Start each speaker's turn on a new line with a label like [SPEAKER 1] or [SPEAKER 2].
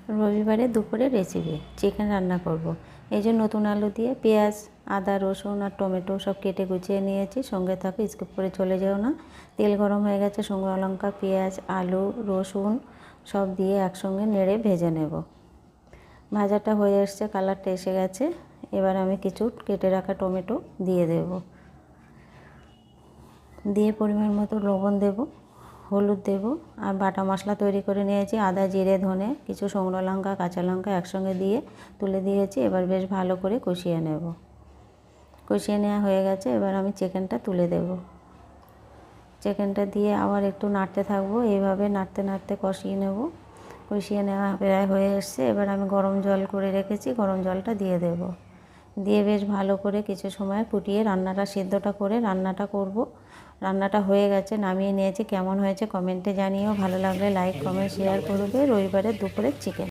[SPEAKER 1] রবিবারে দুপুরে recipe chicken রান্না করব। এই যে নতুন আলু দিয়ে পেঁয়াজ, আদা, রসুন আর টমেটো সব কেটে গুছিয়ে নিয়েছি। সঙ্গে থাকো, স্কিপ করে চলে যেও না। তেল গরম হয়ে গেছে, শুকনো লঙ্কা, পেঁয়াজ, আলু, রসুন সব দিয়ে একসঙ্গে নেড়ে ভেজে নেব। ভাজাটা হয়ে এসছে, কালারটা এসে গেছে। এবার আমি কিছু কেটে রাখা টমেটো দিয়ে দেব। দিয়ে পরিমাণ মতো লবণ দেব, হলুদ দেব আর বাটা মশলা তৈরি করে নিয়েছি। আদা, জিরে, ধনে, কিছু শুকনো লঙ্কা, কাঁচা লঙ্কা একসঙ্গে দিয়ে তুলে দিয়েছি। এবার বেশ ভালো করে কষিয়ে নেব। কষিয়ে নেওয়া হয়ে গেছে, এবার আমি চিকেনটা তুলে দেব। চিকেনটা দিয়ে আবার একটু নাড়তে থাকবো। এইভাবে নাড়তে নাড়তে কষিয়ে নেব। কষিয়ে নেওয়া প্রায় হয়ে এসছে। এবার আমি গরম জল করে রেখেছি, গরম জলটা দিয়ে দেব। দিয়ে বেশ ভালো করে কিছু সময় ফুটিয়ে রান্নাটা সিদ্ধটা করে রান্নাটা করব। রান্নাটা হয়ে গেছে, নামিয়ে নিয়েছি। কেমন হয়েছে কমেন্টে জানিও। ভালো লাগলে লাইক, কমেন্ট, শেয়ার করবে। রবিবারের দুপুরের চিকেন।